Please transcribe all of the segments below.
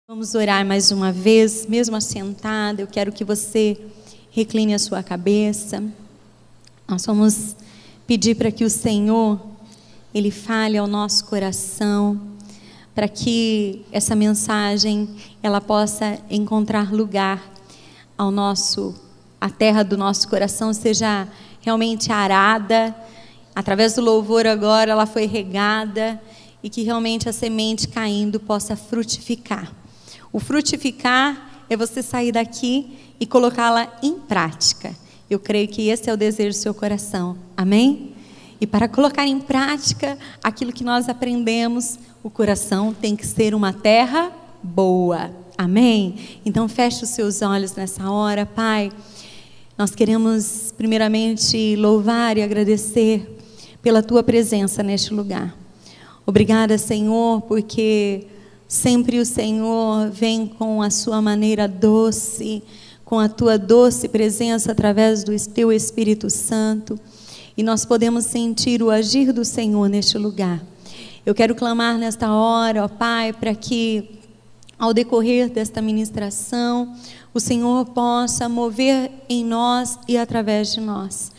Vamos orar mais uma vez, mesmo assentada. Eu quero que você recline a sua cabeça. Nós vamos pedir para que o Senhor, Ele fale ao nosso coração, para que essa mensagem, ela possa encontrar lugar a terra do nosso coração seja realmente arada. Através do louvor agora, ela foi regada, e que realmente a semente caindo possa frutificar. O frutificar é você sair daqui e colocá-la em prática. Eu creio que esse é o desejo do seu coração. Amém? E para colocar em prática aquilo que nós aprendemos, o coração tem que ser uma terra boa. Amém? Então feche os seus olhos nessa hora. Pai, nós queremos primeiramente louvar e agradecer pela Tua presença neste lugar. Obrigada, Senhor, porque sempre o Senhor vem com a sua maneira doce, com a Tua doce presença através do Teu Espírito Santo, e nós podemos sentir o agir do Senhor neste lugar. Eu quero clamar nesta hora, ó Pai, para que ao decorrer desta ministração, o Senhor possa mover em nós e através de nós.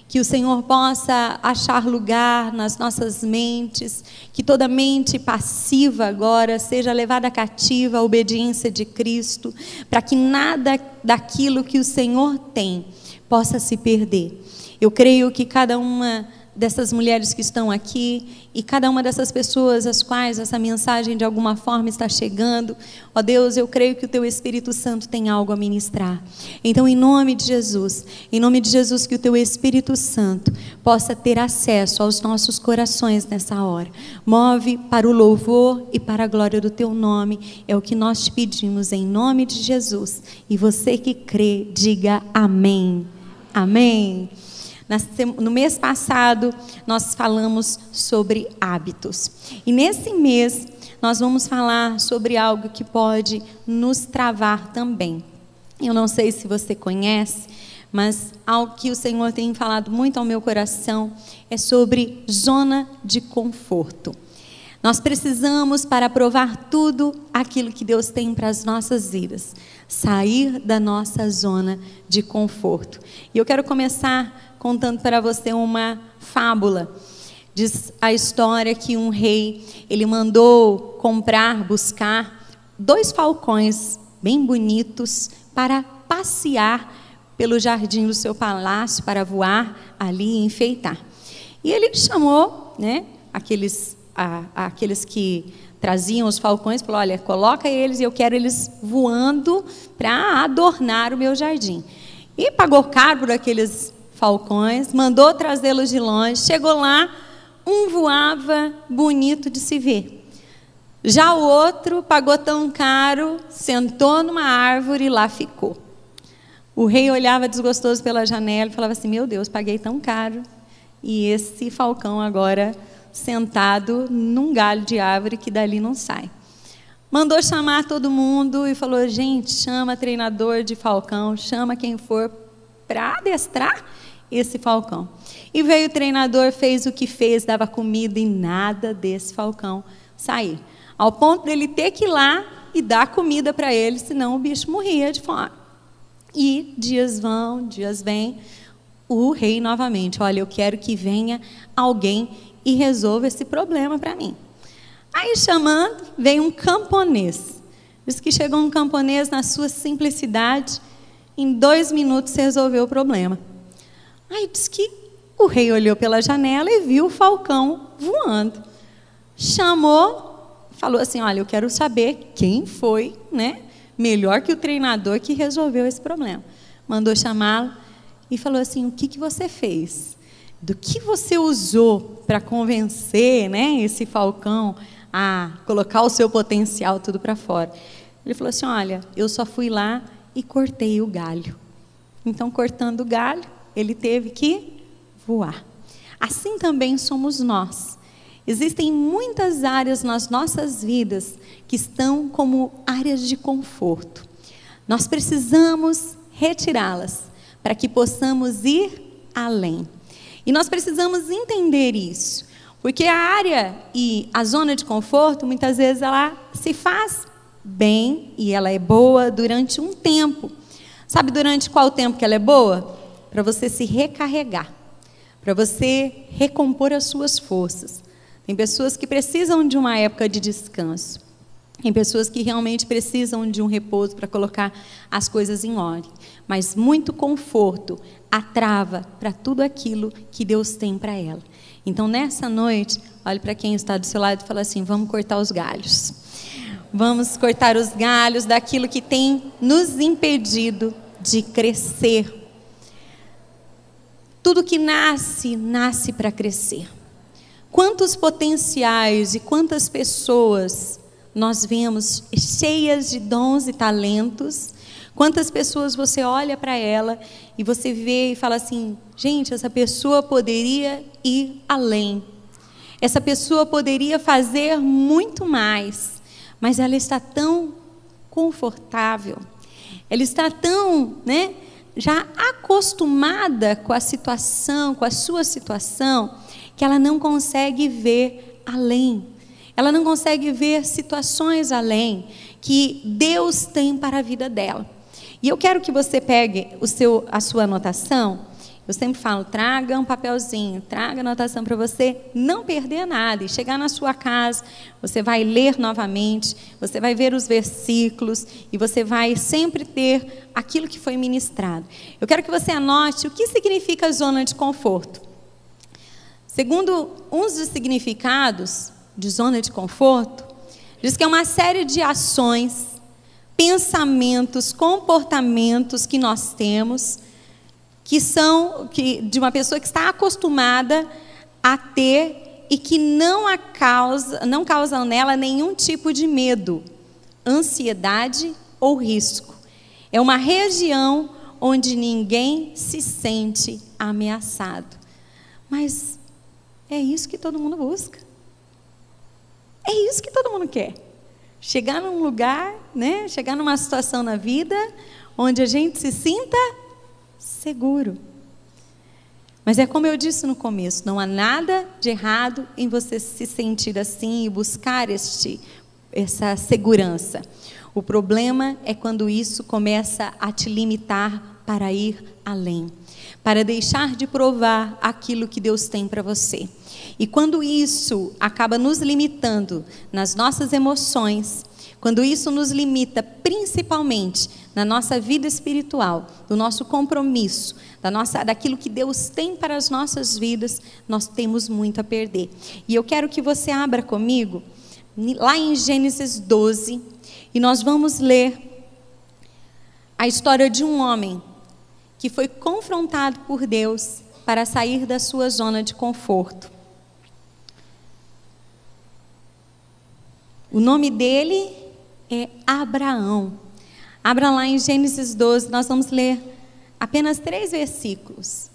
Que o Senhor possa achar lugar nas nossas mentes, que toda mente passiva agora seja levada cativa à obediência de Cristo, para que nada daquilo que o Senhor tem possa se perder. Eu creio que cada uma dessas mulheres que estão aqui e cada uma dessas pessoas às quais essa mensagem de alguma forma está chegando, ó Deus, eu creio que o Teu Espírito Santo tem algo a ministrar. Então, em nome de Jesus, que o Teu Espírito Santo possa ter acesso aos nossos corações nessa hora. Move para o louvor e para a glória do Teu nome, é o que nós te pedimos em nome de Jesus. E você que crê, diga amém. Amém. No mês passado, nós falamos sobre hábitos. E nesse mês, nós vamos falar sobre algo que pode nos travar também. Eu não sei se você conhece, mas algo que o Senhor tem falado muito ao meu coração é sobre zona de conforto. Nós precisamos, para provar tudo aquilo que Deus tem para as nossas vidas, sair da nossa zona de conforto. E eu quero começar contando para você uma fábula. Diz a história que um rei, ele mandou buscar 2 falcões bem bonitos para passear pelo jardim do seu palácio, para voar ali e enfeitar. E ele chamou, aqueles que traziam os falcões, falou: olha, coloca eles e eu quero eles voando para adornar o meu jardim. E pagou caro por aqueles falcões, mandou trazê-los de longe. Chegou lá, um voava bonito de se ver. Já o outro pagou tão caro, sentou numa árvore e lá ficou. O rei olhava desgostoso pela janela e falava assim: meu Deus, paguei tão caro, e esse falcão agora sentado num galho de árvore que dali não sai. Mandou chamar todo mundo e falou: gente, chama treinador de falcão, chama quem for para adestrar esse falcão. E veio o treinador, fez o que fez, dava comida, e nada desse falcão sair, ao ponto dele ter que ir lá e dar comida para ele, senão o bicho morria de fome. E dias vão, dias vêm, o rei novamente: olha, eu quero que venha alguém e resolva esse problema para mim. Aí, chamando, veio um camponês. Diz que chegou um camponês na sua simplicidade, em 2 minutos resolveu o problema. Aí diz que o rei olhou pela janela e viu o falcão voando. Chamou, falou assim: olha, eu quero saber quem foi, melhor que o treinador que resolveu esse problema. Mandou chamá-lo e falou assim: o que você fez? Do que você usou para convencer, esse falcão a colocar o seu potencial tudo para fora? Ele falou assim: olha, eu só fui lá e cortei o galho. Então, cortando o galho, ele teve que voar. Assim também somos nós. Existem muitas áreas nas nossas vidas que estão como áreas de conforto. Nós precisamos retirá-las para que possamos ir além. E nós precisamos entender isso, porque a área e a zona de conforto, muitas vezes, ela se faz bem e ela é boa durante um tempo. Sabe durante qual tempo que ela é boa? Para você se recarregar, para você recompor as suas forças. Tem pessoas que precisam de uma época de descanso. Tem pessoas que realmente precisam de um repouso para colocar as coisas em ordem. Mas muito conforto atrava para tudo aquilo que Deus tem para ela. Então, nessa noite, olhe para quem está do seu lado e fala assim: vamos cortar os galhos. Vamos cortar os galhos daquilo que tem nos impedido de crescer. Tudo que nasce, nasce para crescer. Quantos potenciais e quantas pessoas nós vemos cheias de dons e talentos. Quantas pessoas você olha para ela e você vê e fala assim: gente, essa pessoa poderia ir além. Essa pessoa poderia fazer muito mais. Mas ela está tão confortável. Ela está tão, já acostumada com a situação, com a sua situação, que ela não consegue ver além. Ela não consegue ver situações além que Deus tem para a vida dela. E eu quero que você pegue a sua anotação. Eu sempre falo, traga um papelzinho, traga anotação para você não perder nada. E chegar na sua casa, você vai ler novamente, você vai ver os versículos e você vai sempre ter aquilo que foi ministrado. Eu quero que você anote o que significa zona de conforto. Segundo uns dos significados de zona de conforto, diz que é uma série de ações, pensamentos, comportamentos que nós temos, que são de uma pessoa que está acostumada a ter e que não causam nela nenhum tipo de medo, ansiedade ou risco. É uma região onde ninguém se sente ameaçado. Mas é isso que todo mundo busca. É isso que todo mundo quer. Chegar num lugar, chegar numa situação na vida onde a gente se sinta seguro. Mas é como eu disse no começo, não há nada de errado em você se sentir assim e buscar essa segurança. O problema é quando isso começa a te limitar para ir além, para deixar de provar aquilo que Deus tem para você. E quando isso acaba nos limitando nas nossas emoções, quando isso nos limita principalmente na nossa vida espiritual, do nosso compromisso, daquilo que Deus tem para as nossas vidas, nós temos muito a perder. E eu quero que você abra comigo, lá em Gênesis 12, e nós vamos ler a história de um homem que foi confrontado por Deus para sair da sua zona de conforto. O nome dele é Abraão. Abra lá em Gênesis 12, nós vamos ler apenas 3 versículos.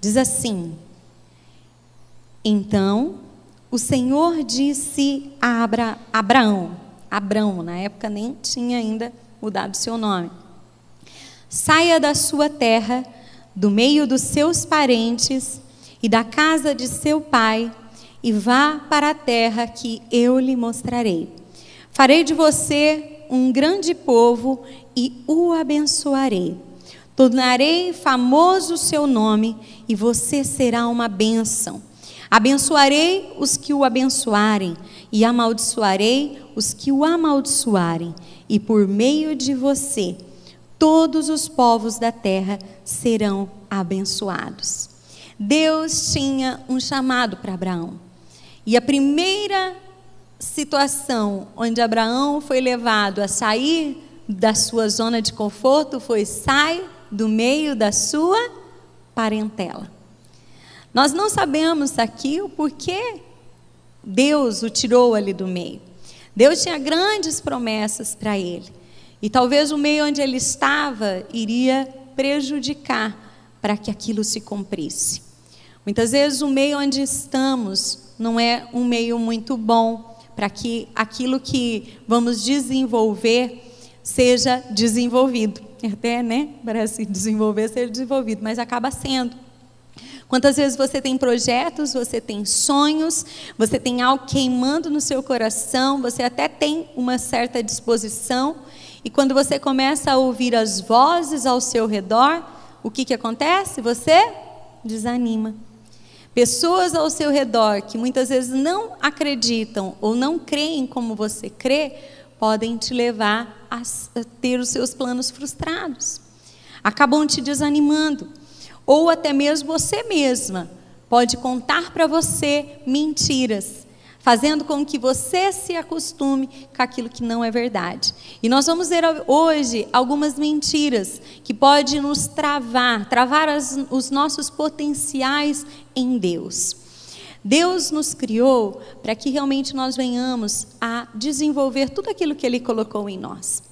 Diz assim: então o Senhor disse a Abraão, na época nem tinha ainda mudado seu nome: saia da sua terra, do meio dos seus parentes e da casa de seu pai, e vá para a terra que eu lhe mostrarei. Farei de você um grande povo e o abençoarei. Tornarei famoso o seu nome e você será uma bênção. Abençoarei os que o abençoarem e amaldiçoarei os que o amaldiçoarem. E por meio de você, todos os povos da terra serão abençoados. Deus tinha um chamado para Abraão. E a primeira situação onde Abraão foi levado a sair da sua zona de conforto foi: sai do meio da sua parentela. Nós não sabemos aqui o porquê Deus o tirou ali do meio. Deus tinha grandes promessas para ele. E talvez o meio onde ele estava iria prejudicar para que aquilo se cumprisse. Muitas vezes o meio onde estamos não é um meio muito bom para que aquilo que vamos desenvolver seja desenvolvido. Até, parece desenvolver, ser desenvolvido, mas acaba sendo. Quantas vezes você tem projetos, você tem sonhos, você tem algo queimando no seu coração, você até tem uma certa disposição, e quando você começa a ouvir as vozes ao seu redor, o que acontece? Você desanima. Pessoas ao seu redor que muitas vezes não acreditam ou não creem como você crê, podem te levar a ter os seus planos frustrados. Acabam te desanimando. Ou até mesmo você mesma pode contar para você mentiras, fazendo com que você se acostume com aquilo que não é verdade. E nós vamos ver hoje algumas mentiras que podem nos travar os nossos potenciais em Deus. Deus nos criou para que realmente nós venhamos a desenvolver tudo aquilo que Ele colocou em nós.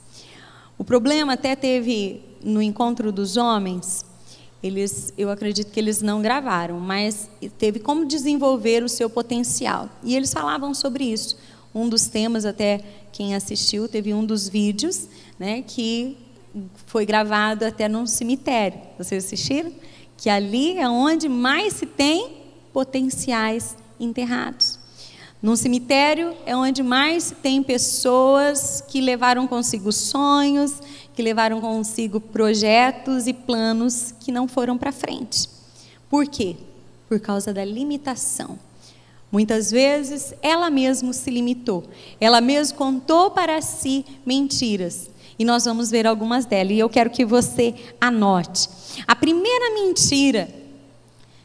O problema até teve no encontro dos homens. Eu acredito que eles não gravaram, mas teve como desenvolver o seu potencial. E eles falavam sobre isso. Um dos temas, até quem assistiu, teve um dos vídeos, né, que foi gravado até num cemitério. Vocês assistiram? Que ali é onde mais se tem potenciais enterrados. Num cemitério é onde mais se tem pessoas que levaram consigo sonhos, que levaram consigo projetos e planos que não foram para frente. Por quê? Por causa da limitação. Muitas vezes ela mesma se limitou, ela mesma contou para si mentiras. E nós vamos ver algumas delas, e eu quero que você anote. A primeira mentira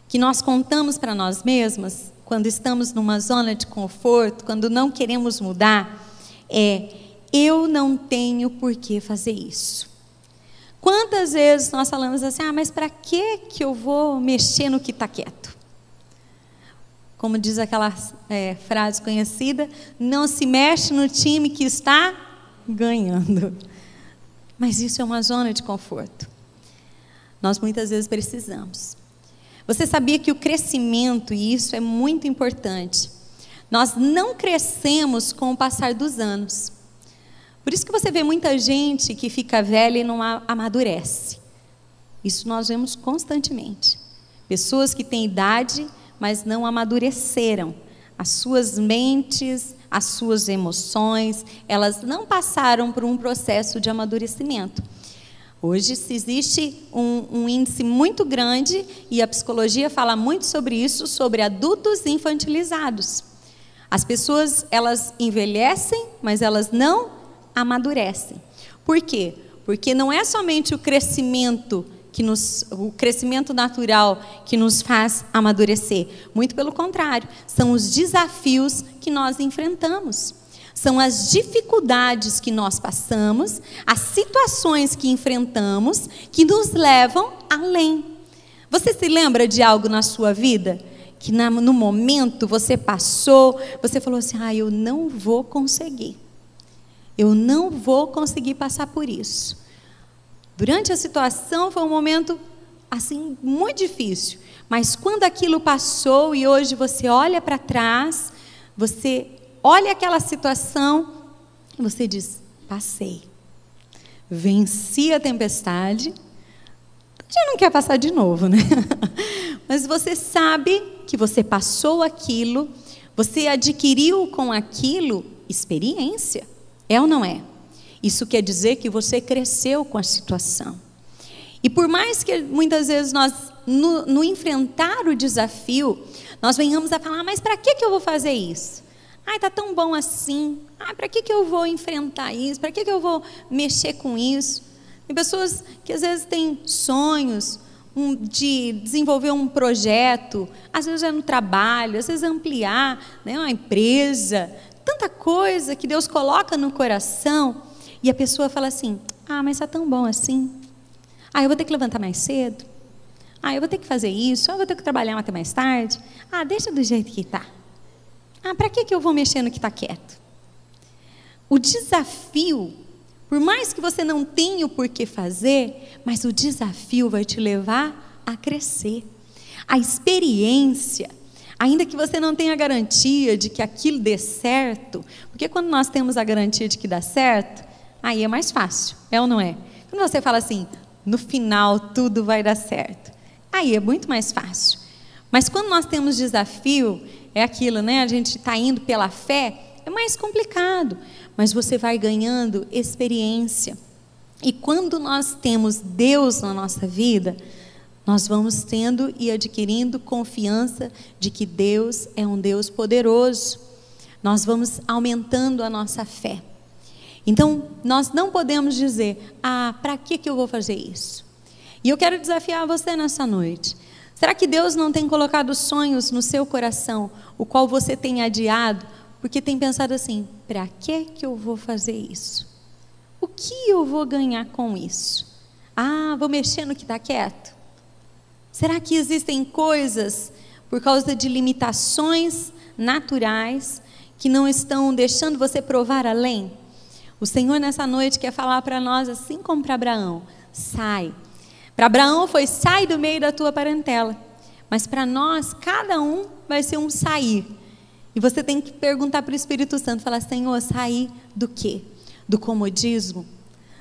que nós contamos para nós mesmas, quando estamos numa zona de conforto, quando não queremos mudar, é: eu não tenho por que fazer isso. Quantas vezes nós falamos assim: mas para que eu vou mexer no que está quieto? Como diz aquela frase conhecida: não se mexe no time que está ganhando. Mas isso é uma zona de conforto. Nós muitas vezes precisamos. Você sabia que o crescimento, e isso é muito importante, nós não crescemos com o passar dos anos. Por isso que você vê muita gente que fica velha e não amadurece. Isso nós vemos constantemente. Pessoas que têm idade, mas não amadureceram. As suas mentes, as suas emoções, elas não passaram por um processo de amadurecimento. Hoje existe um índice muito grande, e a psicologia fala muito sobre isso, sobre adultos infantilizados. As pessoas, elas envelhecem, mas elas não amadurecem. Por quê? Porque não é somente o crescimento natural que nos faz amadurecer. Muito pelo contrário, são os desafios que nós enfrentamos. São as dificuldades que nós passamos, as situações que enfrentamos, que nos levam além. Você se lembra de algo na sua vida que no momento você passou, você falou assim: eu não vou conseguir. Eu não vou conseguir passar por isso. Durante a situação foi um momento assim muito difícil, mas quando aquilo passou e hoje você olha para trás, você olha aquela situação e você diz: passei, venci a tempestade. Já não quer passar de novo, né? Mas você sabe que você passou aquilo, você adquiriu com aquilo experiência. É ou não é? Isso quer dizer que você cresceu com a situação. E por mais que muitas vezes nós, no enfrentar o desafio, nós venhamos a falar: mas para que eu vou fazer isso? Está tão bom assim. Para que eu vou enfrentar isso? Para que eu vou mexer com isso? Tem pessoas que às vezes têm sonhos de desenvolver um projeto, às vezes é no trabalho, às vezes ampliar, né, uma empresa, tanta coisa que Deus coloca no coração, e a pessoa fala assim: mas está tão bom assim. Eu vou ter que levantar mais cedo. Eu vou ter que fazer isso. Eu vou ter que trabalhar até mais tarde. Deixa do jeito que está. Para que eu vou mexer no que está quieto? O desafio, por mais que você não tenha o porquê fazer, mas o desafio vai te levar a crescer. A experiência, ainda que você não tenha a garantia de que aquilo dê certo, porque quando nós temos a garantia de que dá certo, aí é mais fácil, é ou não é? Quando você fala assim: no final tudo vai dar certo, aí é muito mais fácil. Mas quando nós temos desafio, é aquilo, né? A gente está indo pela fé, é mais complicado, mas você vai ganhando experiência. E quando nós temos Deus na nossa vida, nós vamos tendo e adquirindo confiança de que Deus é um Deus poderoso. Nós vamos aumentando a nossa fé. Então, nós não podemos dizer, para que eu vou fazer isso? E eu quero desafiar você nessa noite. Será que Deus não tem colocado sonhos no seu coração, o qual você tem adiado, porque tem pensado assim, para que eu vou fazer isso? O que eu vou ganhar com isso? Vou mexer no que está quieto? Será que existem coisas, por causa de limitações naturais, que não estão deixando você provar além? O Senhor nessa noite quer falar para nós, assim como para Abraão, sai. Para Abraão foi, sai do meio da tua parentela. Mas para nós, cada um vai ser um sair. E você tem que perguntar para o Espírito Santo, falar, Senhor, sair do quê? Do comodismo?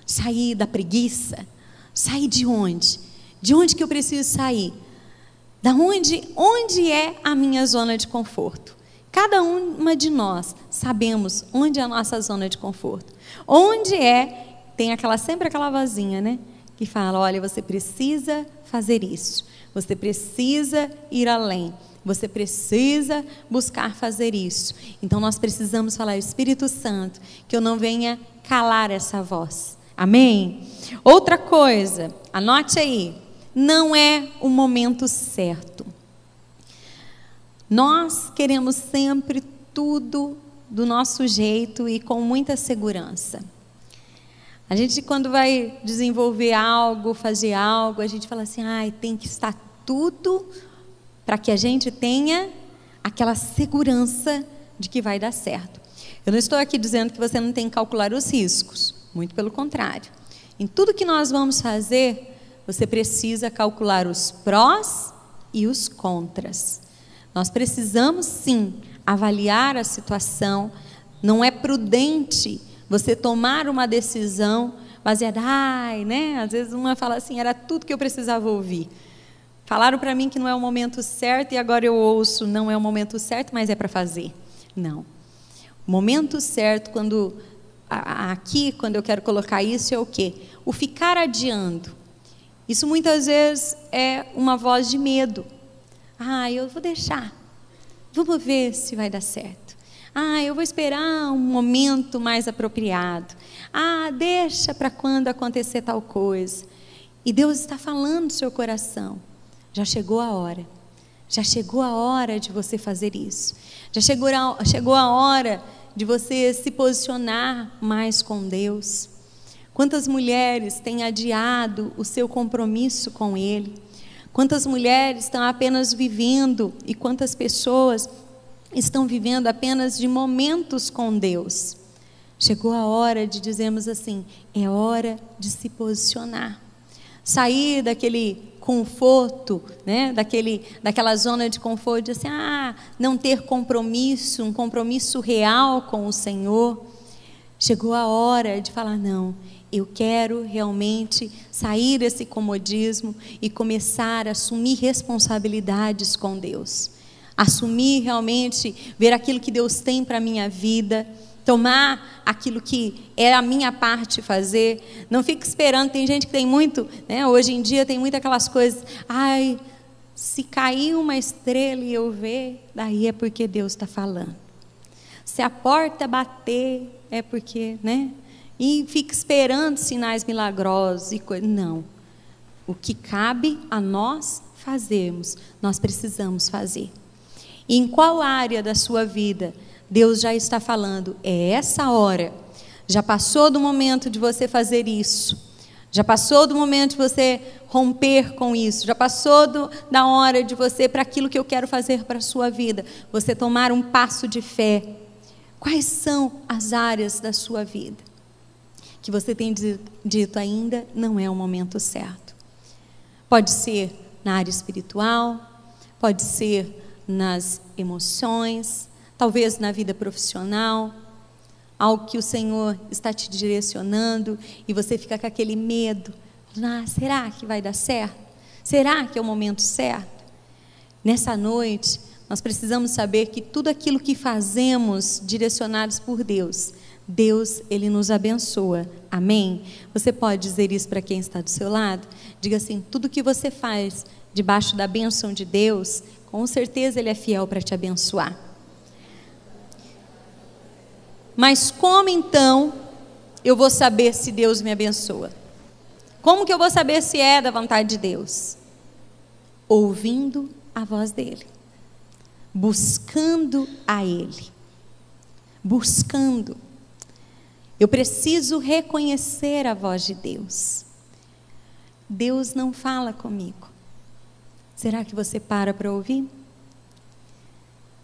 Sair da preguiça? Sair de onde? De onde que eu preciso sair? Da onde é a minha zona de conforto? Cada uma de nós sabemos onde é a nossa zona de conforto. Onde tem sempre aquela vozinha, né? Que fala, olha, você precisa fazer isso. Você precisa ir além. Você precisa buscar fazer isso. Então nós precisamos falar, Espírito Santo, que eu não venha calar essa voz. Amém? Outra coisa, anote aí, não é o momento certo. Nós queremos sempre tudo do nosso jeito e com muita segurança. A gente, quando vai desenvolver algo, fazer algo, a gente fala assim, tem que estar tudo para que a gente tenha aquela segurança de que vai dar certo. Eu não estou aqui dizendo que você não tem que calcular os riscos, muito pelo contrário. Em tudo que nós vamos fazer, você precisa calcular os prós e os contras. Nós precisamos sim avaliar a situação. Não é prudente você tomar uma decisão baseada, às vezes uma fala assim, era tudo que eu precisava ouvir. Falaram para mim que não é o momento certo e agora eu ouço, não é o momento certo, mas é para fazer. Não. O momento certo, quando eu quero colocar isso, é o quê? O ficar adiando. Isso muitas vezes é uma voz de medo. Eu vou deixar. Vamos ver se vai dar certo. Eu vou esperar um momento mais apropriado. Deixa para quando acontecer tal coisa. E Deus está falando no seu coração. Já chegou a hora. Já chegou a hora de você fazer isso. Já chegou a hora de você se posicionar mais com Deus. Quantas mulheres têm adiado o seu compromisso com Ele? Quantas mulheres estão apenas vivendo e quantas pessoas estão vivendo apenas de momentos com Deus? Chegou a hora de dizermos assim, é hora de se posicionar. Sair daquele conforto, né? daquela zona de conforto, de assim, não ter compromisso, um compromisso real com o Senhor. Chegou a hora de falar, não, eu quero realmente sair desse comodismo e começar a assumir responsabilidades com Deus. Assumir realmente, ver aquilo que Deus tem para a minha vida, tomar aquilo que é a minha parte fazer. Não fique esperando, tem gente que tem muito, né? Hoje em dia tem muito aquelas coisas, se cair uma estrela e eu ver, daí é porque Deus está falando. Se a porta bater, é porque, né? E fica esperando sinais milagrosos e coisas. Não. O que cabe a nós fazermos, nós precisamos fazer. E em qual área da sua vida Deus já está falando, é essa hora. Já passou do momento de você fazer isso. Já passou do momento de você romper com isso. Já passou da hora de você, para aquilo que eu quero fazer para a sua vida, você tomar um passo de fé. Quais são as áreas da sua vida que você tem dito ainda não é o momento certo? Pode ser na área espiritual, pode ser nas emoções, talvez na vida profissional, algo que o Senhor está te direcionando e você fica com aquele medo, será que vai dar certo? Será que é o momento certo? Nessa noite, nós precisamos saber que tudo aquilo que fazemos, direcionados por Deus, Ele nos abençoa. Amém? Você pode dizer isso para quem está do seu lado? Diga assim: tudo que você faz debaixo da bênção de Deus, com certeza Ele é fiel para te abençoar. Mas como então eu vou saber se Deus me abençoa? Como que eu vou saber se é da vontade de Deus? Ouvindo a voz dEle, buscando a Ele, buscando. Eu preciso reconhecer a voz de Deus. Deus não fala comigo. Será que você para ouvir?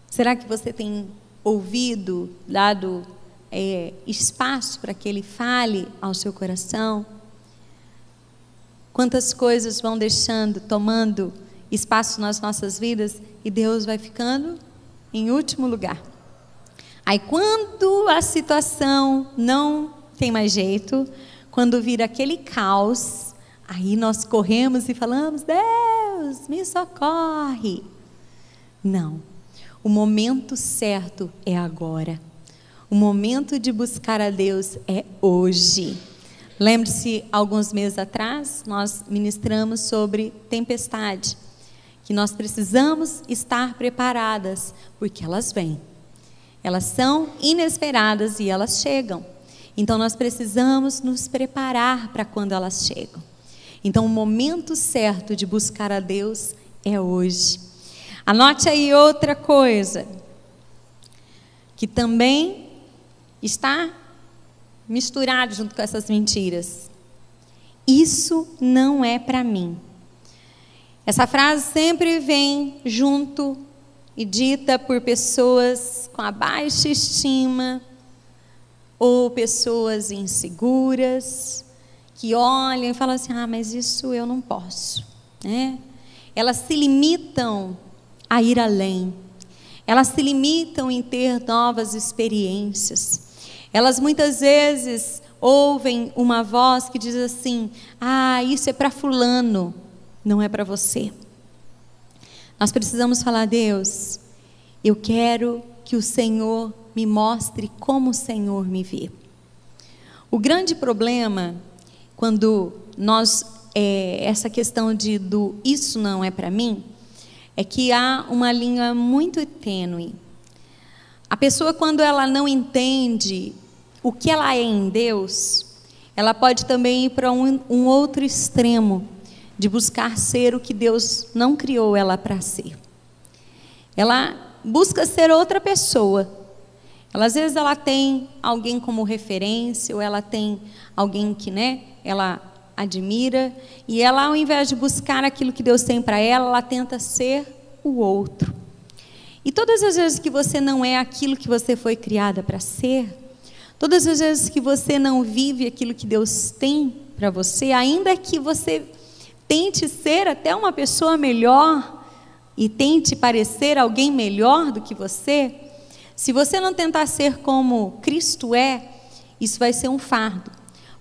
Será que você tem ouvido, dado espaço para que Ele fale ao seu coração? Quantas coisas vão deixando, tomando espaço nas nossas vidas e Deus vai ficando em último lugar. Aí quando a situação não tem mais jeito, quando vira aquele caos, aí nós corremos e falamos: Deus, me socorre. Não, o momento certo é agora. O momento de buscar a Deus é hoje. Lembre-se, alguns meses atrás, nós ministramos sobre tempestade, que nós precisamos estar preparadas, porque elas vêm. Elas são inesperadas e elas chegam. Então, nós precisamos nos preparar para quando elas chegam. Então, o momento certo de buscar a Deus é hoje. Anote aí outra coisa, que também está misturado junto com essas mentiras. Isso não é para mim. Essa frase sempre vem junto e dita por pessoas com a baixa estima ou pessoas inseguras que olham e falam assim: mas isso eu não posso, né? Elas se limitam a ir além, elas se limitam em ter novas experiências. Elas muitas vezes ouvem uma voz que diz assim: isso é para fulano, não é para você. Nós precisamos falar: Deus, eu quero que o Senhor me mostre como o Senhor me vê. O grande problema, quando nós, essa questão do isso não é para mim, é que há uma linha muito tênue. A pessoa, quando ela não entende o que ela é em Deus, ela pode também ir para um outro extremo, de buscar ser o que Deus não criou ela para ser. Ela busca ser outra pessoa. Às vezes ela tem alguém como referência, ou ela tem alguém que, ela admira, e ela, ao invés de buscar aquilo que Deus tem para ela, ela tenta ser o outro. E todas as vezes que você não é aquilo que você foi criada para ser, todas as vezes que você não vive aquilo que Deus tem para você, ainda que você tente ser até uma pessoa melhor e tente parecer alguém melhor do que você, se você não tentar ser como Cristo é, isso vai ser um fardo,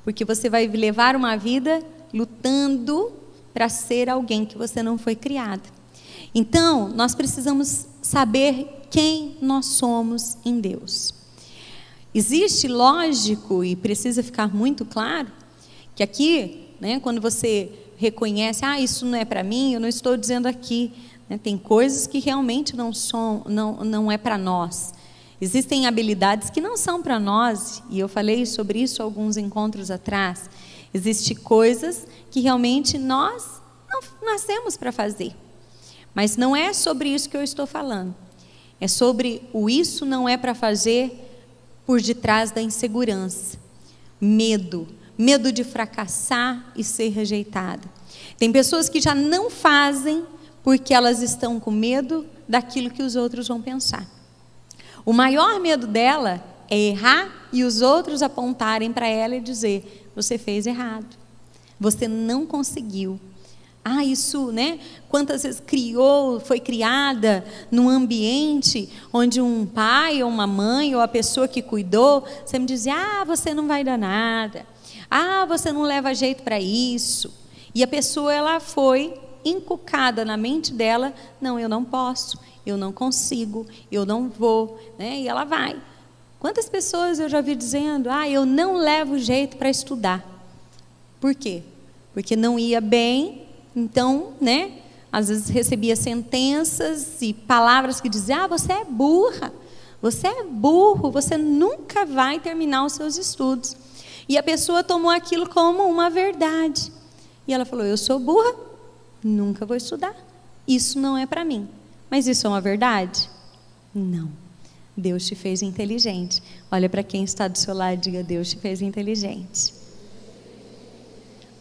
porque você vai levar uma vida lutando para ser alguém que você não foi criada. Então, nós precisamos saber quem nós somos em Deus. Existe, lógico, e precisa ficar muito claro, que aqui, quando você reconhece: isso não é para mim, eu não estou dizendo aqui, tem coisas que realmente não é para nós. Existem habilidades que não são para nós, e eu falei sobre isso alguns encontros atrás. Existem coisas que realmente nós não nascemos para fazer. Mas não é sobre isso que eu estou falando. É sobre o isso não é para fazer por detrás da insegurança. Medo de fracassar e ser rejeitada. Tem pessoas que já não fazem porque elas estão com medo daquilo que os outros vão pensar. O maior medo dela é errar e os outros apontarem para ela e dizer: você fez errado, você não conseguiu. Isso, quantas vezes foi criada num ambiente onde um pai ou uma mãe ou a pessoa que cuidou sempre dizia: você não vai dar nada, você não leva jeito para isso. E a pessoa, ela foi inculcada na mente dela, não, eu não posso, eu não consigo, eu não vou, né? E ela vai. Quantas pessoas eu já vi dizendo, eu não levo jeito para estudar. Por quê? Porque não ia bem, então, né? Às vezes recebia sentenças e palavras que diziam, você é burra, você é burro, você nunca vai terminar os seus estudos. E a pessoa tomou aquilo como uma verdade. E ela falou, eu sou burra, nunca vou estudar. Isso não é para mim. Mas isso é uma verdade? Não. Deus te fez inteligente. Olha para quem está do seu lado e diga, Deus te fez inteligente.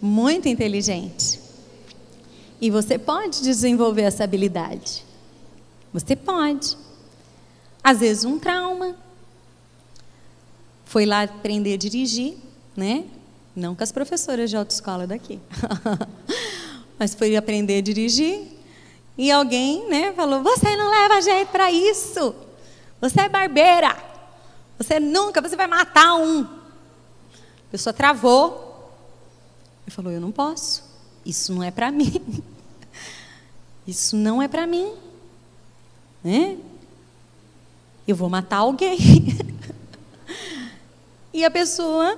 Muito inteligente. E você pode desenvolver essa habilidade. Você pode. Às vezes um trauma. Foi lá aprender a dirigir, né? Não com as professoras de autoescola daqui. Mas foi aprender a dirigir. E alguém, né, falou, você não leva jeito para isso. Você é barbeira. Você vai matar um. A pessoa travou. E falou, eu não posso. Isso não é para mim. Isso não é para mim. Né? Eu vou matar alguém. E a pessoa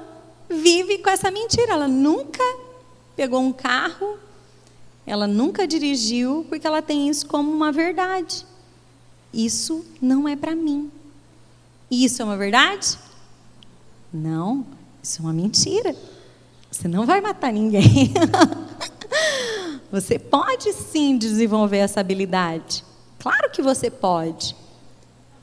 vive com essa mentira. Ela nunca pegou um carro, ela nunca dirigiu, porque ela tem isso como uma verdade. Isso não é para mim. E isso é uma verdade? Não, isso é uma mentira. Você não vai matar ninguém. Você pode sim desenvolver essa habilidade. Claro que você pode.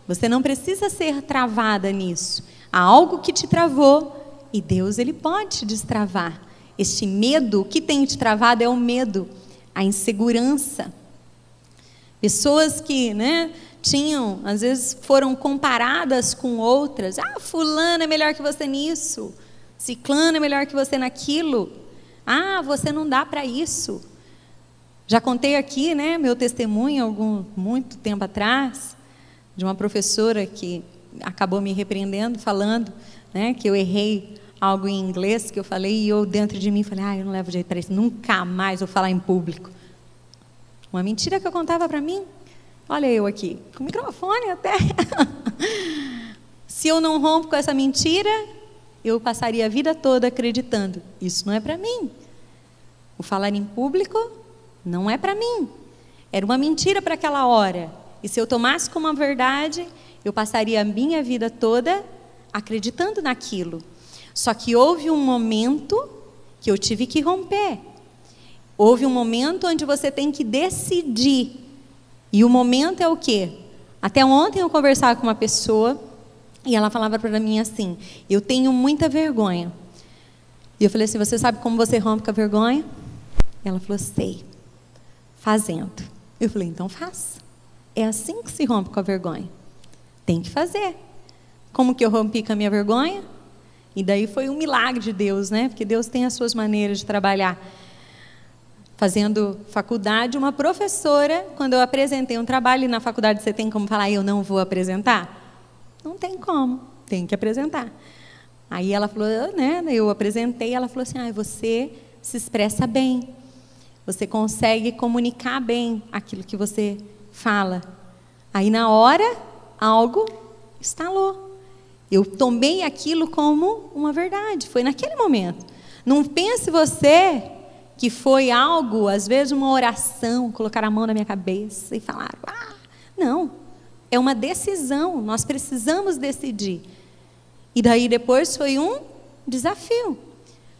Você não precisa ser travada nisso. Há algo que te travou e Deus, Ele pode te destravar. Este medo, o que tem te travado é o medo, a insegurança. Pessoas que, né, tinham, às vezes foram comparadas com outras. Fulana é melhor que você nisso. Ciclano é melhor que você naquilo. Você não dá para isso. Já contei aqui, né, meu testemunho, muito tempo atrás, de uma professora que acabou me repreendendo, falando, né, que eu errei algo em inglês, que eu falei, e eu dentro de mim falei, eu não levo jeito para isso, nunca mais vou falar em público. Uma mentira que eu contava para mim. Olha eu aqui, com o microfone até. Se eu não rompo com essa mentira, eu passaria a vida toda acreditando, isso não é para mim. O falar em público não é para mim. Era uma mentira para aquela hora. E se eu tomasse como uma verdade, eu passaria a minha vida toda acreditando naquilo. Só que houve um momento que eu tive que romper. Houve um momento onde você tem que decidir. E o momento é o quê? Até ontem eu conversava com uma pessoa e ela falava para mim assim, eu tenho muita vergonha. E eu falei assim, você sabe como você rompe com a vergonha? Ela falou, sei. Fazendo. Eu falei, então faça. É assim que se rompe com a vergonha. Tem que fazer. Como que eu rompi com a minha vergonha? E daí foi um milagre de Deus, né? Porque Deus tem as suas maneiras de trabalhar. Fazendo faculdade, uma professora, quando eu apresentei um trabalho, e na faculdade você tem como falar, eu não vou apresentar? Não tem como, tem que apresentar. Aí ela falou, né? Eu apresentei, ela falou assim, você se expressa bem. Você consegue comunicar bem aquilo que você fala. Aí na hora, algo estalou. Eu tomei aquilo como uma verdade. Foi naquele momento. Não pense você que foi algo, às vezes uma oração, colocar a mão na minha cabeça e falar, não. É uma decisão, nós precisamos decidir. E daí depois foi um desafio.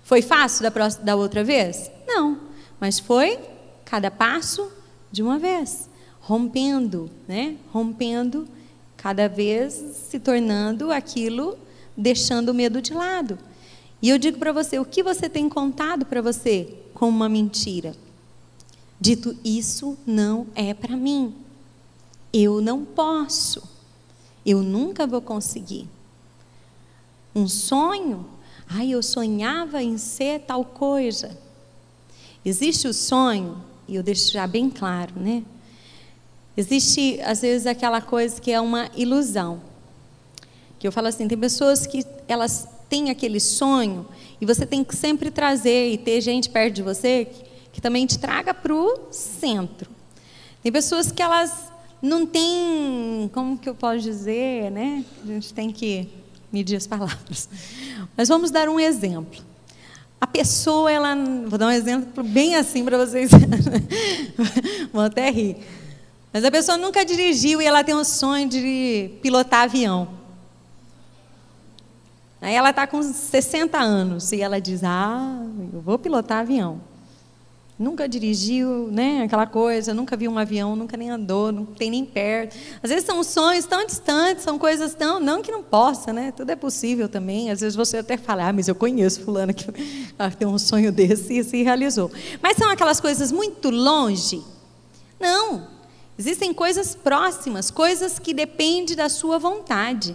Foi fácil da outra vez? Não. Mas foi cada passo de uma vez, rompendo, né? Rompendo, cada vez se tornando aquilo, deixando o medo de lado. E eu digo para você, o que você tem contado para você como uma mentira? Dito, isso não é para mim. Eu não posso. Eu nunca vou conseguir. Um sonho? Eu sonhava em ser tal coisa. Existe o sonho, e eu deixo já bem claro, né? Existe, às vezes, aquela coisa que é uma ilusão. Que eu falo assim, tem pessoas que elas têm aquele sonho, e você tem que sempre trazer, e ter gente perto de você, que também te traga para o centro. Tem pessoas que elas não têm, como que eu posso dizer, né? A gente tem que medir as palavras. Mas vamos dar um exemplo. A pessoa, ela, vou dar um exemplo bem assim para vocês, vão até rir. Mas a pessoa nunca dirigiu e ela tem um sonho de pilotar avião. Aí ela está com 60 anos e ela diz, eu vou pilotar avião. Nunca dirigiu, né, aquela coisa, nunca viu um avião, nunca nem andou, não tem nem perto. Às vezes são sonhos tão distantes, são coisas tão, não que não possa, né, tudo é possível também. Às vezes você até fala, mas eu conheço fulana que tem um sonho desse e se realizou. Mas são aquelas coisas muito longe? Não, existem coisas próximas, coisas que dependem da sua vontade.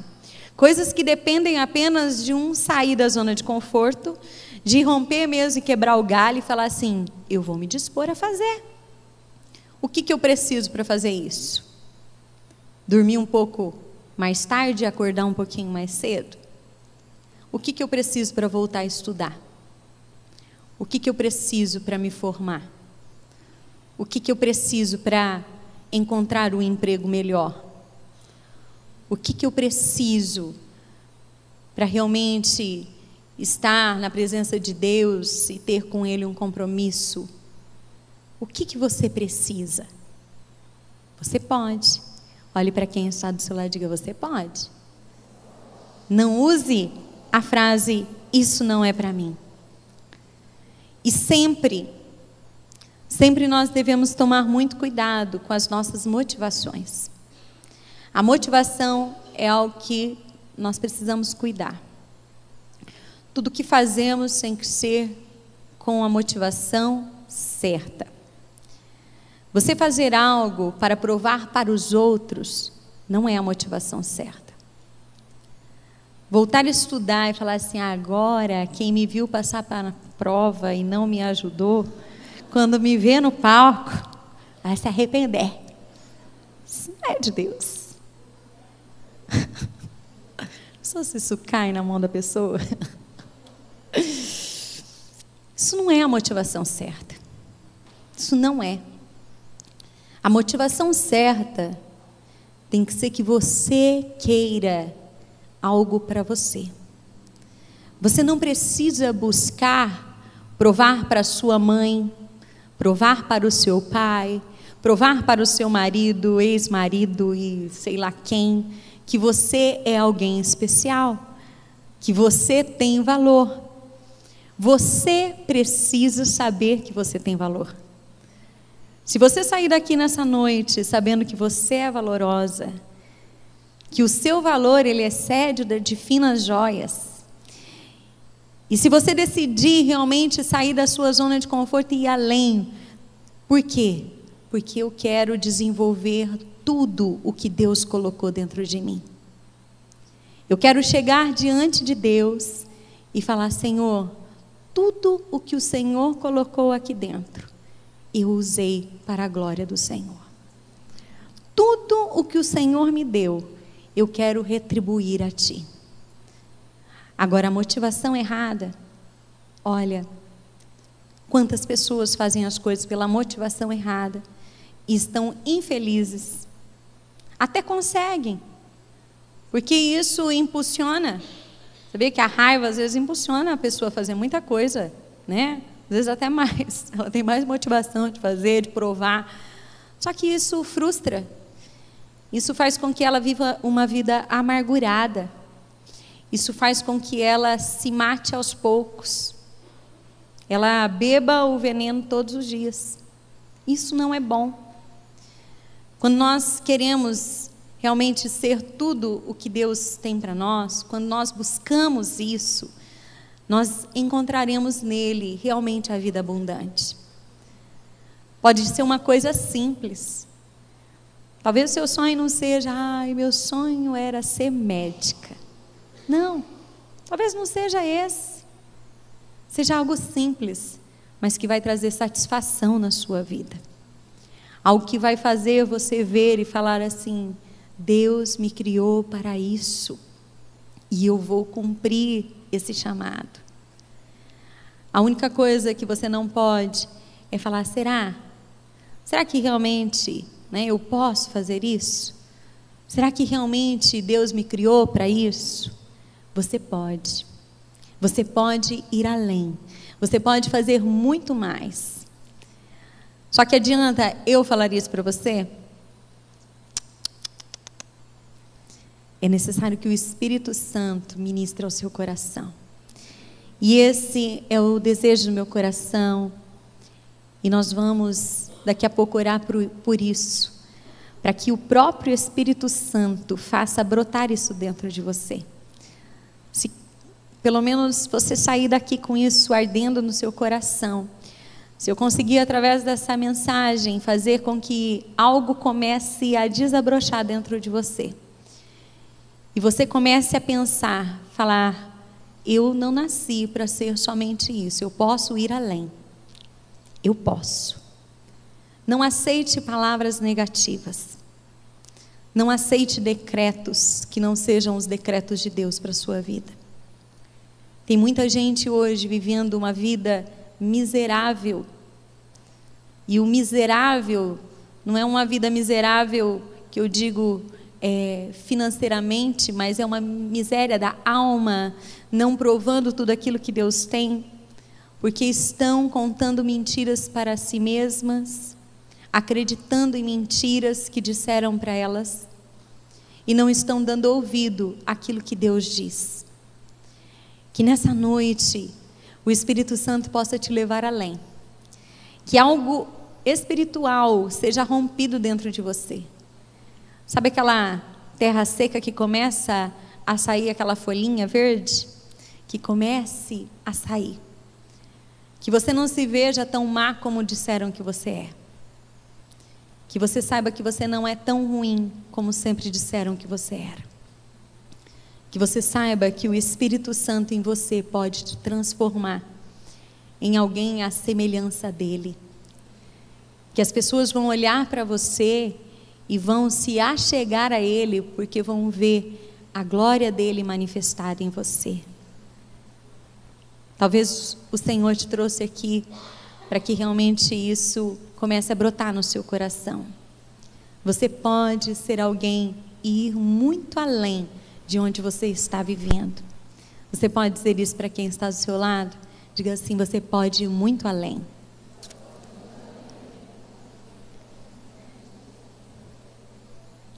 Coisas que dependem apenas de um sair da zona de conforto, de romper mesmo e quebrar o galho e falar assim, eu vou me dispor a fazer. O que eu preciso para fazer isso? Dormir um pouco mais tarde e acordar um pouquinho mais cedo? O que eu preciso para voltar a estudar? O que eu preciso para me formar? O que eu preciso para encontrar um emprego melhor? O que eu preciso para realmente estar na presença de Deus e ter com Ele um compromisso? O que você precisa? Você pode. Olhe para quem está do seu lado e diga, você pode. Não use a frase, isso não é para mim. E sempre nós devemos tomar muito cuidado com as nossas motivações. A motivação é algo que nós precisamos cuidar. Tudo que fazemos tem que ser com a motivação certa. Você fazer algo para provar para os outros não é a motivação certa. Voltar a estudar e falar assim, agora quem me viu passar para a prova e não me ajudou, quando me vê no palco, vai se arrepender. Isso não é de Deus. Só se isso cai na mão da pessoa. Isso não é a motivação certa. Isso não é. A motivação certa tem que ser que você queira algo para você. Você não precisa buscar provar para sua mãe, provar para o seu pai, provar para o seu marido, ex-marido e sei lá quem, que você é alguém especial, que você tem valor. Você precisa saber que você tem valor. Se você sair daqui nessa noite sabendo que você é valorosa, que o seu valor ele excede o de finas joias, e se você decidir realmente sair da sua zona de conforto e ir além, por quê? Porque eu quero desenvolver tudo o que Deus colocou dentro de mim. Eu quero chegar diante de Deus e falar, Senhor, tudo o que o Senhor colocou aqui dentro, eu usei para a glória do Senhor. Tudo o que o Senhor me deu, eu quero retribuir a Ti. Agora, a motivação errada, olha, quantas pessoas fazem as coisas pela motivação errada e estão infelizes. Até conseguem, porque isso impulsiona. Sabia que a raiva às vezes impulsiona a pessoa a fazer muita coisa, né? Às vezes até mais. Ela tem mais motivação de fazer, de provar. Só que isso frustra. Isso faz com que ela viva uma vida amargurada. Isso faz com que ela se mate aos poucos. Ela beba o veneno todos os dias. Isso não é bom. Quando nós queremos realmente ser tudo o que Deus tem para nós, quando nós buscamos isso, nós encontraremos nele realmente a vida abundante. Pode ser uma coisa simples. Talvez o seu sonho não seja, meu sonho era ser médica. Não, talvez não seja esse. Seja algo simples, mas que vai trazer satisfação na sua vida. Algo que vai fazer você ver e falar assim, Deus me criou para isso, e eu vou cumprir esse chamado. A única coisa que você não pode é falar: será que realmente, né, eu posso fazer isso? Será que realmente Deus me criou para isso? Você pode ir além, você pode fazer muito mais. Só que adianta eu falar isso para você? É necessário que o Espírito Santo ministre ao seu coração. E esse é o desejo do meu coração. E nós vamos daqui a pouco orar por isso, para que o próprio Espírito Santo faça brotar isso dentro de você. Se pelo menos você sair daqui com isso ardendo no seu coração, se eu conseguir através dessa mensagem fazer com que algo comece a desabrochar dentro de você, e você comece a pensar, falar: eu não nasci para ser somente isso, eu posso ir além. Eu posso. Não aceite palavras negativas. Não aceite decretos que não sejam os decretos de Deus para a sua vida. Tem muita gente hoje vivendo uma vida miserável. E o miserável não é uma vida miserável que eu digo financeiramente, mas é uma miséria da alma, não provando tudo aquilo que Deus tem, porque estão contando mentiras para si mesmas, acreditando em mentiras que disseram para elas, e não estão dando ouvido àquilo que Deus diz. Que nessa noite o Espírito Santo possa te levar além, que algo espiritual seja rompido dentro de você. Sabe aquela terra seca que começa a sair aquela folhinha verde? Que comece a sair. Que você não se veja tão má como disseram que você é. Que você saiba que você não é tão ruim como sempre disseram que você era. Que você saiba que o Espírito Santo em você pode te transformar em alguém à semelhança dele. Que as pessoas vão olhar para você e vão se achegar a ele, porque vão ver a glória dele manifestada em você. Talvez o Senhor te trouxe aqui para que realmente isso comece a brotar no seu coração. Você pode ser alguém e ir muito além de onde você está vivendo. Você pode dizer isso para quem está do seu lado? Diga assim: você pode ir muito além.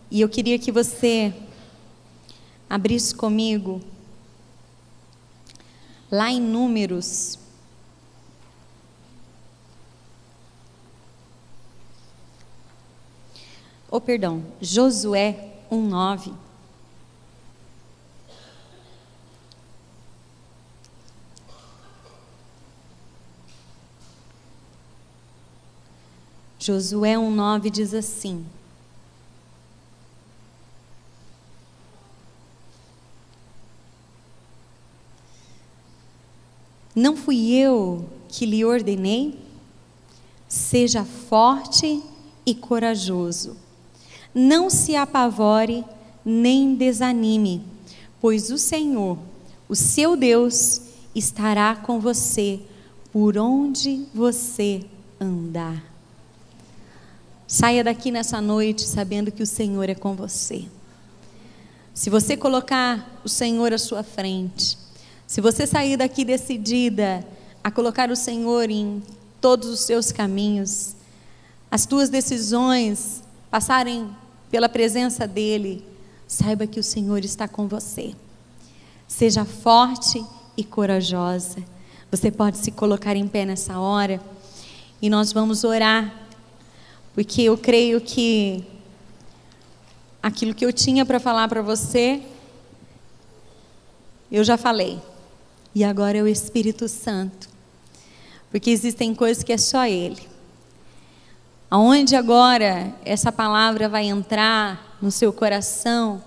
E eu queria que você abrisse comigo lá em Números, Josué 1:9. Josué 1:9 diz assim: não fui eu que lhe ordenei? Seja forte e corajoso. Não se apavore nem desanime, pois o Senhor, o seu Deus, estará com você por onde você andar. Saia daqui nessa noite sabendo que o Senhor é com você. Se você colocar o Senhor à sua frente, se você sair daqui decidida a colocar o Senhor em todos os seus caminhos, as tuas decisões passarem pela presença dEle, saiba que o Senhor está com você. Seja forte e corajosa. Você pode se colocar em pé nessa hora e nós vamos orar, porque eu creio que aquilo que eu tinha para falar para você, eu já falei. E agora é o Espírito Santo, porque existem coisas que é só Ele. Aonde agora essa palavra vai entrar no seu coração,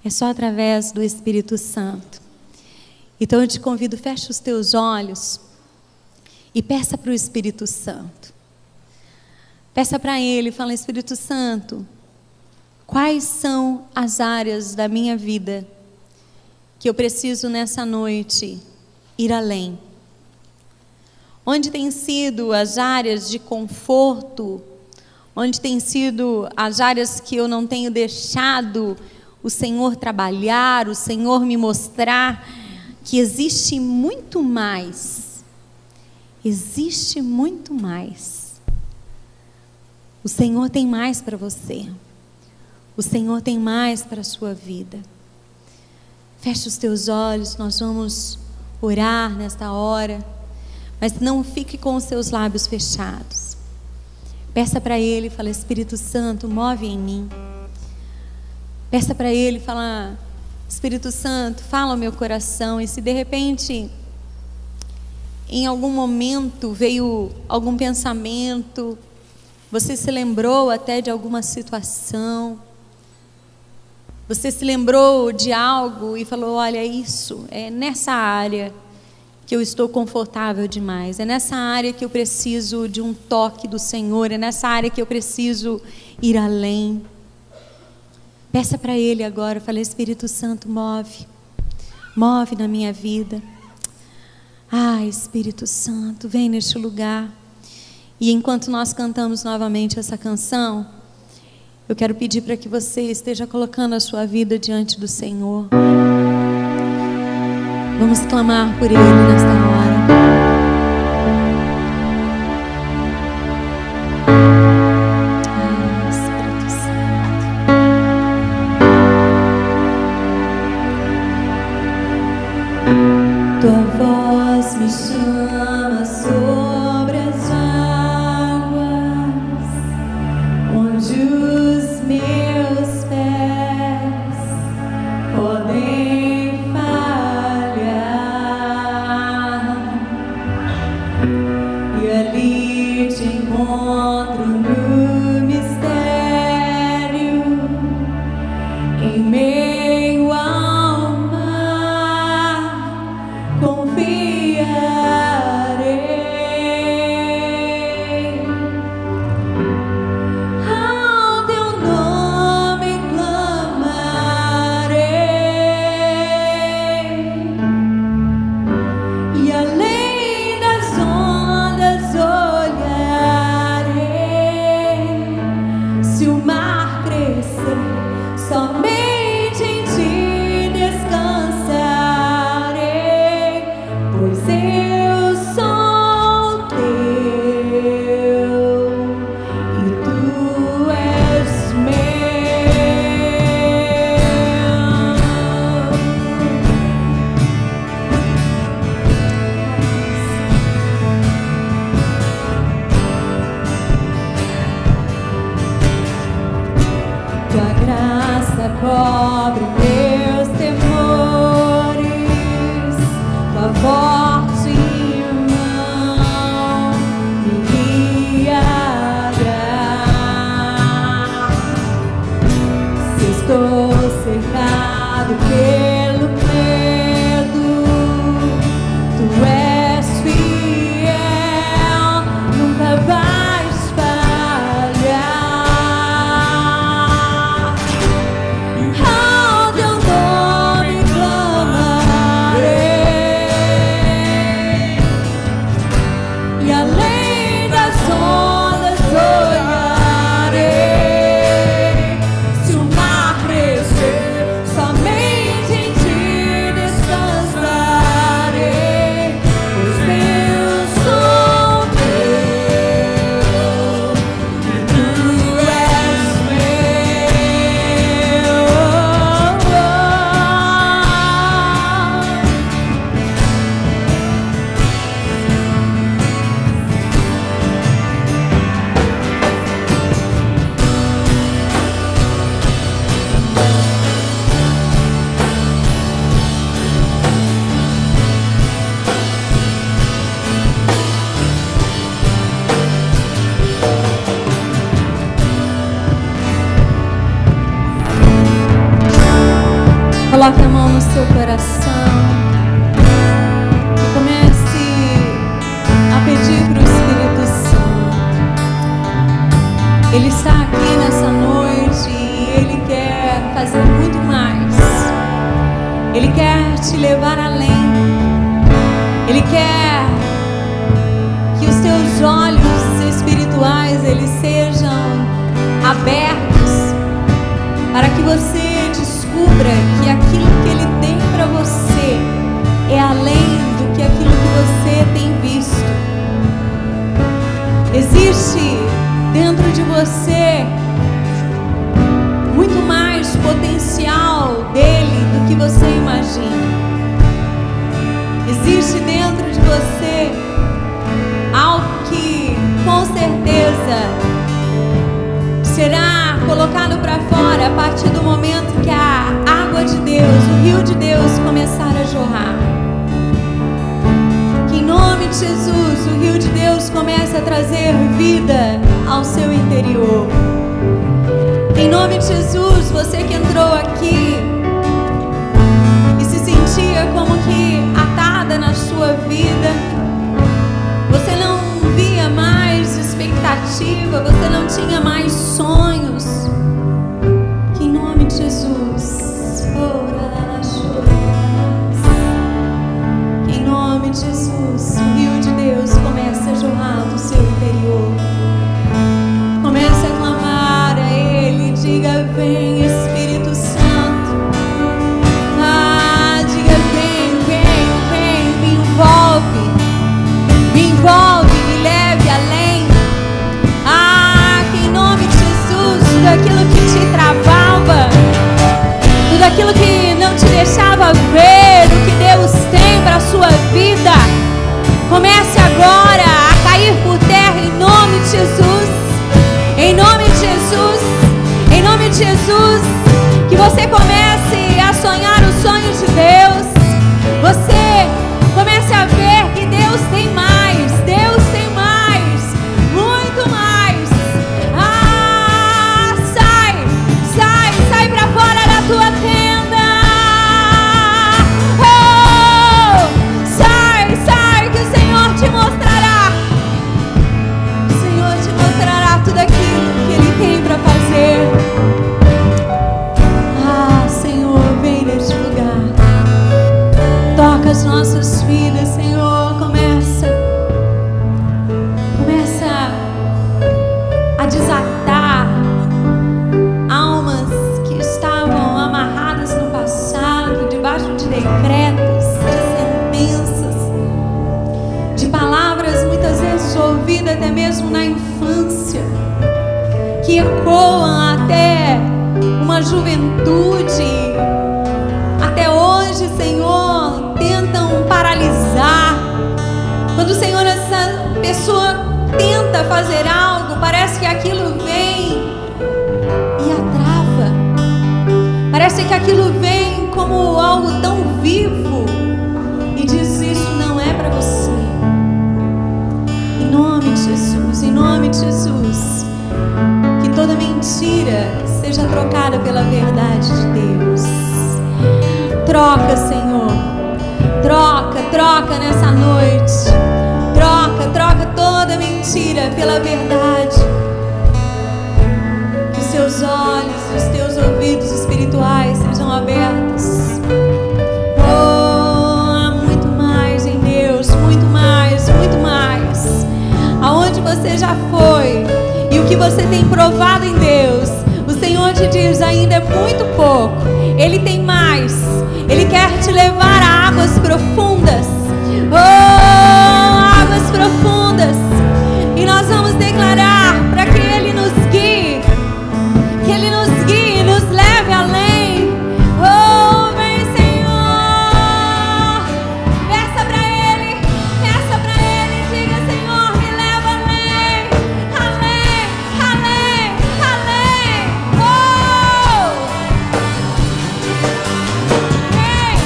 é só através do Espírito Santo. Então eu te convido, feche os teus olhos e peça para o Espírito Santo. Peça para Ele, fala: Espírito Santo, quais são as áreas da minha vida que eu preciso nessa noite ir além? Onde tem sido as áreas de conforto? Onde tem sido as áreas que eu não tenho deixado o Senhor trabalhar, o Senhor me mostrar que existe muito mais. Existe muito mais. O Senhor tem mais para você. O Senhor tem mais para a sua vida. Feche os teus olhos, nós vamos orar nesta hora. Mas não fique com os seus lábios fechados. Peça para Ele, fala: Espírito Santo, move em mim. Peça para Ele, fala: Espírito Santo, fala ao meu coração. E se de repente, em algum momento veio algum pensamento, você se lembrou até de alguma situação, você se lembrou de algo e falou: olha, isso é nessa área que eu estou confortável demais, é nessa área que eu preciso de um toque do Senhor, é nessa área que eu preciso ir além. Peça para Ele agora, fala: Espírito Santo, move na minha vida. Espírito Santo, vem neste lugar. E enquanto nós cantamos novamente essa canção, eu quero pedir para que você esteja colocando a sua vida diante do Senhor. Vamos clamar por Ele nesta hora. Espírito Santo. Tua voz me chama sobre as águas, onde os meus pés podem e ali te encontro no mistério, em meio ao mar, confiarei. Ao teu nome clamarei, e além das ondas olharei. Se o mar crescer, somente em ti descansarei, pois eu sou teu e tu és Tua graça cobre meus temores, tua forte mão me guiará. Se estou cercado pelo medo, tu és fiel, nunca vais falhar. Ao teu nome clamarei, e além das ondas olharei. Se o mar crescer, somente em ti descansarei, pois eu sou teu e tu és Coloque a mão no seu coração e comece a pedir para o Espírito Santo. Ele está aqui nessa noite e Ele quer fazer muito mais. Ele quer te levar além. Ele quer que os teus olhos espirituais eles sejam abertos para que você descubra que aquilo que Ele tem para você é além do que aquilo que você tem visto. Existe dentro de você muito mais potencial dele do que você imagina. Existe dentro de você algo que com certeza será colocado para fora a partir do momento que a água de Deus, o rio de Deus começar a jorrar. Que em nome de Jesus o rio de Deus comece a trazer vida ao seu interior. Em nome de Jesus, você que entrou aqui e se sentia como que atada na sua vida, você não via mais expectativa, você não tinha mais sonhos, que em nome de Jesus, que em nome de Jesus, o rio de Deus comece a jorrar do seu interior. Comece a clamar a Ele, diga: vem Espírito Santo. Diga: vem, me envolve, me leve além. Que em nome de Jesus, tudo aquilo que te travava, tudo aquilo que não te deixava ver o que Deus tem para a sua vida, comece agora a cair por terra em nome de Jesus. Em nome de Jesus, em nome de Jesus, que você comece a sonhar os sonhos de Deus. Você comece a ver que Deus tem mais, Deus tem mais, muito mais. Sai pra fora da tua tenda. Sai, que o Senhor te mostrará. O Senhor te mostrará tudo aquilo que Ele tem para fazer. Senhor, vem neste lugar. Toca as nossas vidas, Senhor. Começa a desatar almas que estavam amarradas no passado, debaixo de decretos, de sentenças, de palavras muitas vezes ouvidas até mesmo na infância, que ecoam até uma juventude, até hoje, Senhor, tentam paralisar. Quando o Senhor, essa pessoa tenta fazer algo, parece que aquilo vem e a trava. Parece que aquilo vem como algo tão vivo e diz: isso não é para você. Em nome de Jesus, em nome de Jesus, que toda mentira seja trocada pela verdade de Deus. Troca, Senhor. Troca nessa noite. Troca toda mentira pela verdade. Que os seus olhos e os teus ouvidos espirituais sejam abertos. Há muito mais em Deus, muito mais, muito mais. Aonde você já foi e o que você tem provado em Deus, o Senhor te diz: ainda é muito pouco. Ele tem mais. Ele quer te levar a águas profundas. Águas profundas. E nós vamos declarar para que Ele nos guie. Que Ele nos guie e nos leve além. Vem, Senhor. Peça para Ele. Diga: Senhor, me leva além. Além. Vem.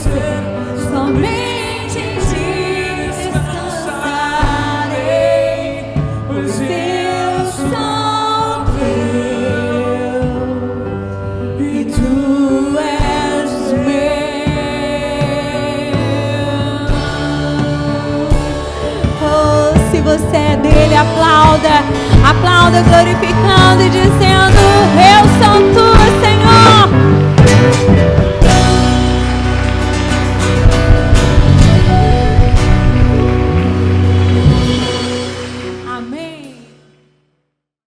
você, somente em ti descansarei, pois eu sou teu e tu és meu. Oh, se você é dele, aplauda, aplauda glorificando e dizendo: eu